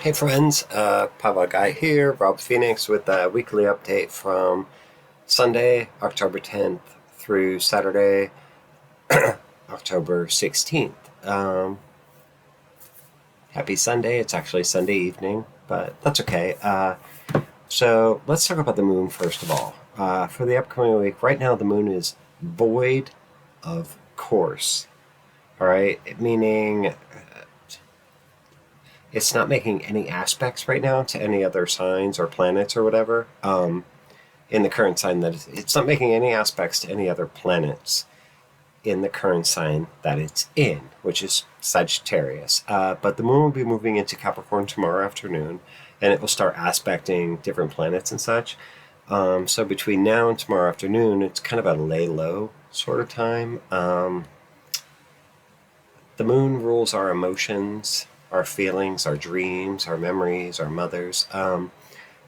Hey friends, Powwow Guy here, Rob Phoenix with a weekly update from Sunday, October 10th through Saturday, October 16th. Happy Sunday. It's actually Sunday evening, but that's okay. So let's talk about the moon first of all. For the upcoming week, right now the moon is void of course. All right, meaning it's not making any aspects right now to any other signs or planets or whatever. In the current sign that it's not making any aspects to any other planets in the current sign that it's in, which is Sagittarius. But the moon will be moving into Capricorn tomorrow afternoon, and it will start aspecting different planets and such. So between now and tomorrow afternoon, it's kind of a lay low sort of time. The moon rules our emotions, our feelings, our dreams, our memories, our mothers.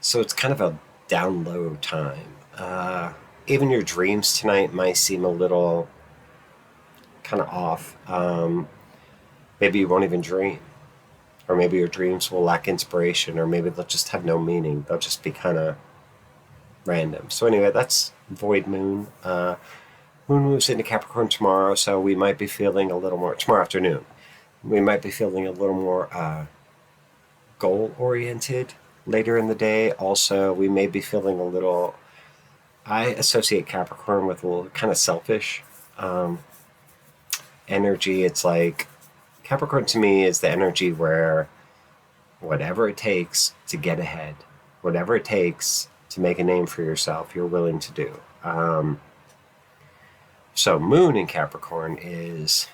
So it's kind of a down low time. Even your dreams tonight might seem a little kind of off. Maybe you won't even dream. Or maybe your dreams will lack inspiration, or maybe they'll just have no meaning. They'll just be kind of random. So anyway, that's void moon. Moon moves into Capricorn tomorrow, so we might be feeling a little more, tomorrow afternoon, we might be feeling a little more goal oriented later in the day. Also, we may be feeling a little, I associate Capricorn with a little kind of selfish energy. It's like, Capricorn to me is the energy where whatever it takes to get ahead, whatever it takes to make a name for yourself, you're willing to do. So moon in Capricorn is,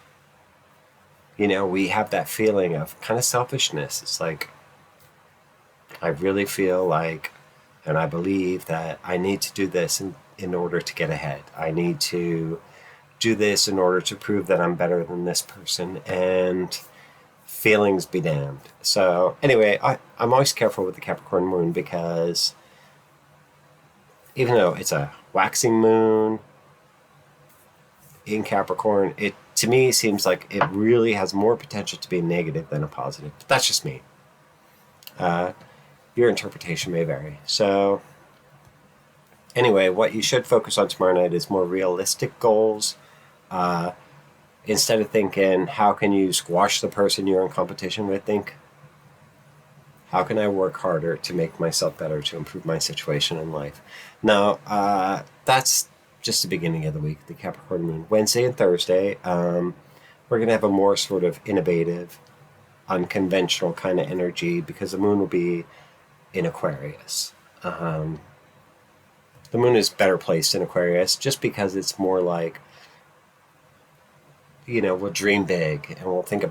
we have that feeling of kind of selfishness. It's like, I really feel like, and I believe that I need to do this in order to get ahead. I need to do this in order to prove that I'm better than this person, and feelings be damned. So anyway, I'm always careful with the Capricorn moon because even though it's a waxing moon in Capricorn, it to me seems like it really has more potential to be negative than a positive. But that's just me. Your interpretation may vary. So anyway, what you should focus on tomorrow night is more realistic goals. Instead of thinking, how can you squash the person you're in competition with, think, how can I work harder to make myself better, to improve my situation in life? Now, that's just the beginning of the week, the Capricorn moon. Wednesday and Thursday, we're going to have a more sort of innovative, unconventional kind of energy because the moon will be in Aquarius. The moon is better placed in Aquarius just because it's more like, we'll dream big and we'll think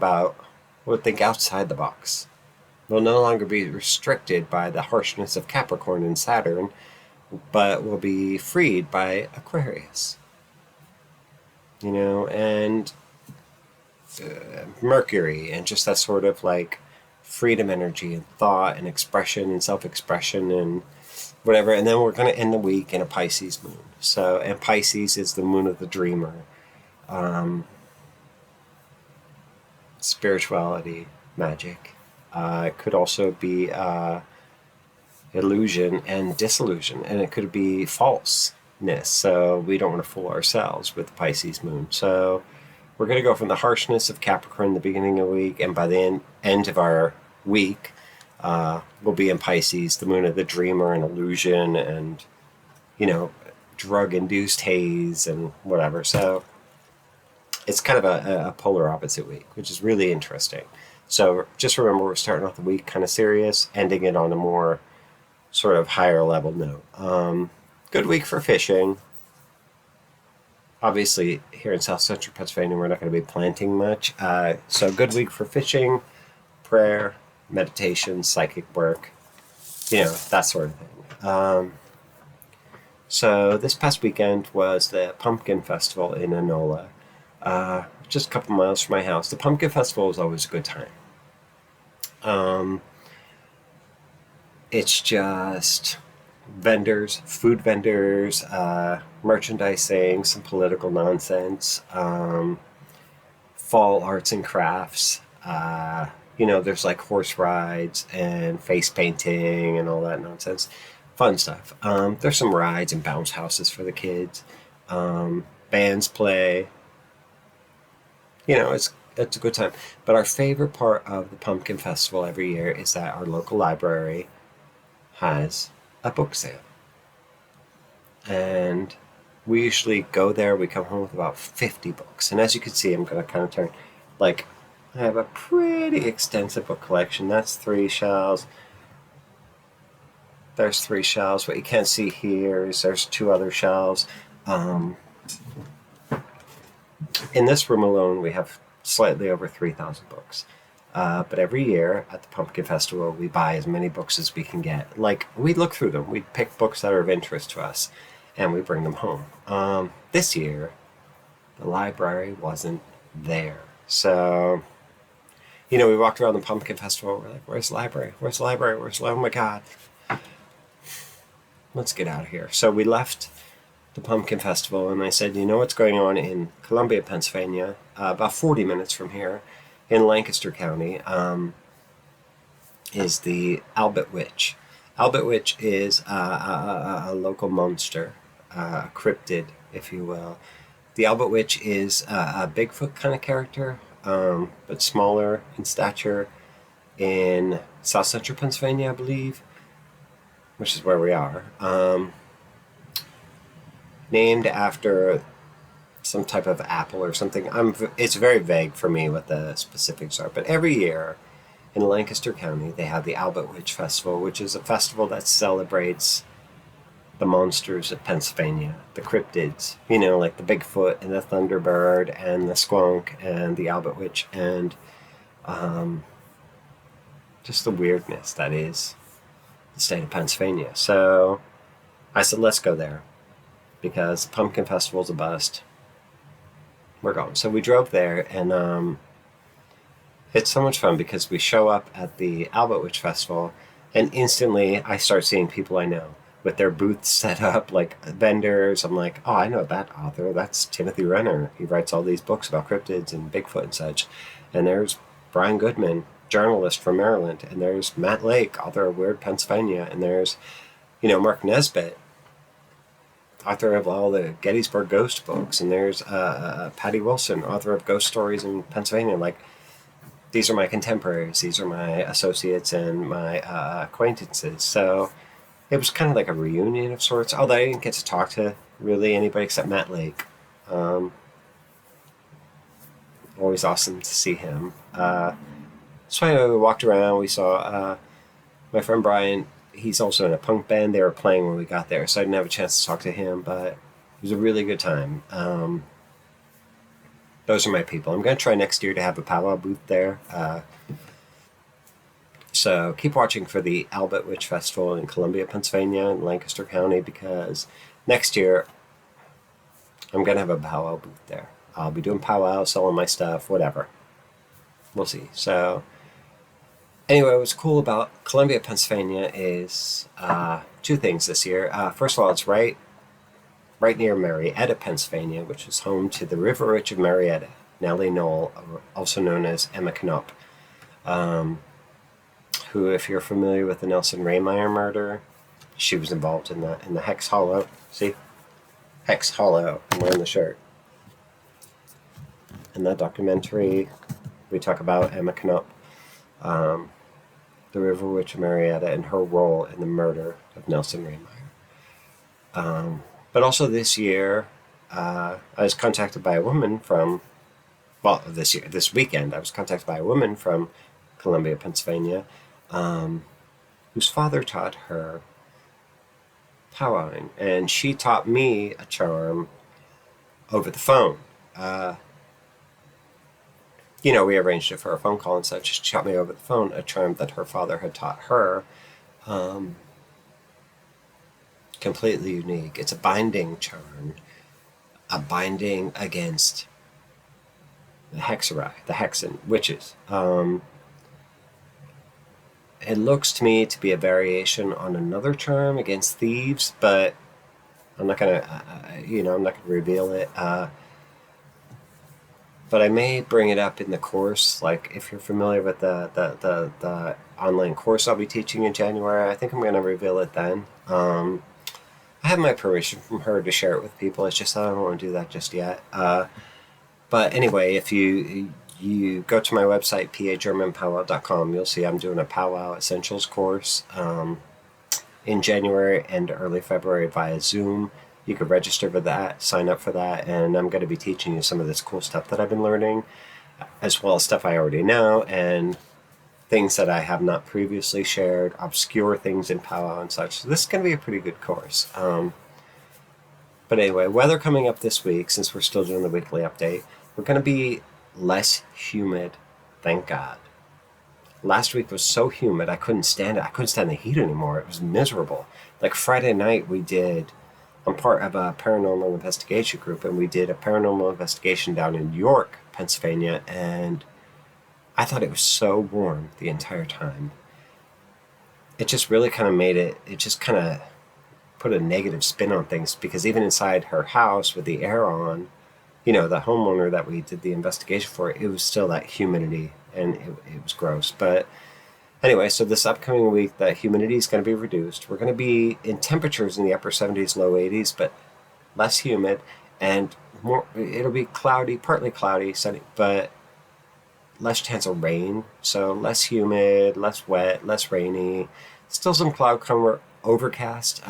outside the box. We'll no longer be restricted by the harshness of Capricorn and Saturn, but will be freed by Aquarius. And Mercury, and just that sort of like freedom energy and thought and expression and self-expression and whatever. And then we're going to end the week in a Pisces moon. And Pisces is the moon of the dreamer. Spirituality, magic. It could also be illusion and disillusion, and it could be falseness. So we don't want to fool ourselves with the Pisces moon. So we're going to go from the harshness of Capricorn in the beginning of the week, and by the end of our week, we'll be in Pisces, the moon of the dreamer and illusion and, drug-induced haze and whatever. So it's kind of a polar opposite week, which is really interesting. So just remember, we're starting off the week kind of serious, ending it on a more sort of higher level note. Good week for fishing. Obviously, here in South Central Pennsylvania, we're not going to be planting much. So good week for fishing, prayer, meditation, psychic work, that sort of thing. So this past weekend was the Pumpkin Festival in Enola. Just a couple miles from my house. The Pumpkin Festival is always a good time. It's just vendors, food vendors, merchandising, some political nonsense, fall arts and crafts, there's like horse rides and face painting and all that nonsense. Fun stuff. There's some rides and bounce houses for the kids. Bands play. It's a good time. But our favorite part of the Pumpkin Festival every year is that our local library has a book sale. And we usually go there. We come home with about 50 books. And as you can see, I'm going to kind of turn, like, I have a pretty extensive book collection. That's 3 shelves. There's 3 shelves. What you can't see here is there's 2 other shelves. In this room alone, we have slightly over 3,000 books. But every year at the Pumpkin Festival, we buy as many books as we can get. Like, we look through them. We pick books that are of interest to us, and we bring them home. This year, the library wasn't there. So, we walked around the Pumpkin Festival. We're like, where's the library? Where's the library? Oh my God. Let's get out of here. So we left the Pumpkin Festival, and I said, what's going on in Columbia, Pennsylvania, about 40 minutes from here, in Lancaster County, is the Albert Witch. Albert Witch is a local monster, a cryptid, if you will. The Albert Witch is a Bigfoot kind of character, but smaller in stature, in South Central Pennsylvania, I believe, which is where we are. Named after some type of apple or something. It's very vague for me what the specifics are, but every year in Lancaster County they have the Albert Witch Festival, which is a festival that celebrates the monsters of Pennsylvania, the cryptids, like the Bigfoot and the Thunderbird and the Squonk and the Albert Witch, and just the weirdness that is the state of Pennsylvania. So I said, let's go there, because Pumpkin Festival's a bust. We're going. So we drove there, and it's so much fun because we show up at the Albert Witch Festival, and instantly I start seeing people I know with their booths set up, like vendors. I'm like, oh, I know that author. That's Timothy Renner. He writes all these books about cryptids and Bigfoot and such. And there's Brian Goodman, journalist from Maryland. And there's Matt Lake, author of Weird Pennsylvania. And there's, Mark Nesbitt, author of all the Gettysburg Ghost books. And there's Patty Wilson, author of Ghost Stories in Pennsylvania. Like, these are my contemporaries. These are my associates and my acquaintances. So it was kind of like a reunion of sorts, although I didn't get to talk to really anybody except Matt Lake. Always awesome to see him. So anyway, we walked around. We saw my friend Brian. He's also in a punk band. They were playing when we got there, so I didn't have a chance to talk to him, but it was a really good time. Those are my people. I'm going to try next year to have a powwow booth there. So keep watching for the Albert Witch Festival in Columbia, Pennsylvania, in Lancaster County, because next year I'm going to have a powwow booth there. I'll be doing powwow, selling my stuff, whatever. We'll see. So anyway, what's cool about Columbia, Pennsylvania is 2 things this year. First of all, it's right near Marietta, Pennsylvania, which is home to the River Witch of Marietta, Nellie Knoll, also known as Emma Knupp. Who, if you're familiar with the Nelson Raymeyer murder, she was involved in the Hex Hollow. See? Hex Hollow. I'm wearing the shirt. In that documentary, we talk about Emma Knupp, the River Witch of Marietta, and her role in the murder of Nelson Raymeyer. But also this year, I was contacted by a woman from, this weekend, I was contacted by a woman from Columbia, Pennsylvania, whose father taught her powwowing, and she taught me a charm over the phone. We arranged it for a phone call and such. She taught me over the phone a charm that her father had taught her. Completely unique. It's a binding charm, a binding against the hexerai, the hexen, witches. It looks to me to be a variation on another charm against thieves, but I'm not gonna, I'm not gonna reveal it. but I may bring it up in the course. Like if you're familiar with the online course I'll be teaching in January, I think I'm going to reveal it then. I have my permission from her to share it with people. It's just I don't want to do that just yet. But anyway, if you go to my website, pagermanpowwow.com, you'll see I'm doing a Powwow Essentials course in January and early February via Zoom. You could register for that, sign up for that, and I'm going to be teaching you some of this cool stuff that I've been learning, as well as stuff I already know, and things that I have not previously shared, obscure things in Powwow and such. So this is going to be a pretty good course. But anyway, weather coming up this week, since we're still doing the weekly update, we're going to be less humid, thank God. Last week was so humid, I couldn't stand it. I couldn't stand the heat anymore. It was miserable. Like Friday night, I'm part of a paranormal investigation group, and we did a paranormal investigation down in York, Pennsylvania, and I thought it was so warm the entire time. It just really kind of it just kind of put a negative spin on things, because even inside her house with the air on, the homeowner that we did the investigation for, it was still that humidity, and it was gross. But anyway, so this upcoming week, the humidity is going to be reduced. We're going to be in temperatures in the upper 70s, low 80s, but less humid, and it'll be cloudy, partly cloudy, sunny, but less chance of rain. So less humid, less wet, less rainy. Still some cloud cover, overcast,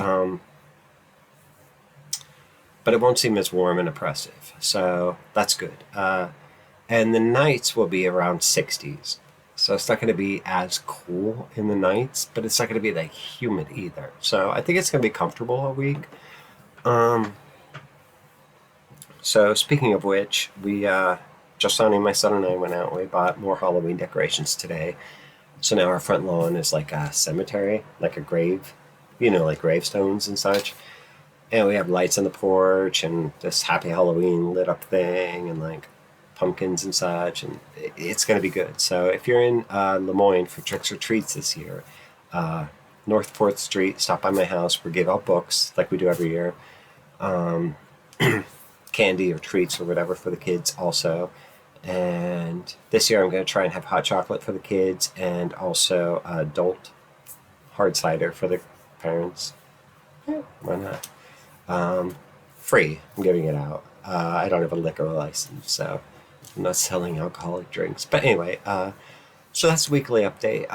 but it won't seem as warm and oppressive. So that's good. And the nights will be around 60s. So it's not going to be as cool in the nights, but it's not going to be that humid either. So I think it's going to be comfortable all week. So speaking of which, Justani, my son, and I went out and we bought more Halloween decorations today. So now our front lawn is like a cemetery, like a grave, like gravestones and such. And we have lights on the porch and this Happy Halloween lit up thing and like pumpkins and such, and it's going to be good. So if you're in Lemoyne for tricks or treats this year, North 4th Street, stop by my house. We give out books like we do every year, candy or treats or whatever for the kids also. And this year I'm going to try and have hot chocolate for the kids, and also adult hard cider for the parents. Yeah, why not? Free. I'm giving it out. I don't have a liquor license, so I'm not selling alcoholic drinks. But anyway, so that's the weekly update.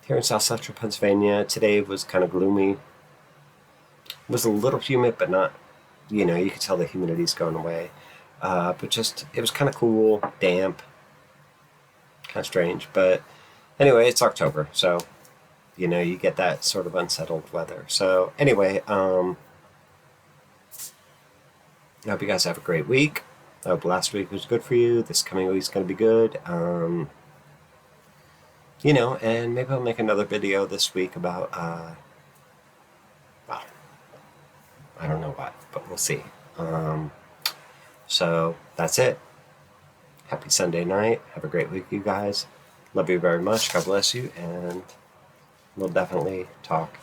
Here in South Central Pennsylvania, today was kind of gloomy. It was a little humid, but not, you could tell the humidity's going away. But just, it was kind of cool, damp, kind of strange. But anyway, it's October, so, you get that sort of unsettled weather. So anyway, I hope you guys have a great week. I hope last week was good for you. This coming week's going to be good. And maybe I'll make another video this week about, well, I don't know what, but we'll see. So that's it. Happy Sunday night. Have a great week, you guys. Love you very much. God bless you. And we'll definitely talk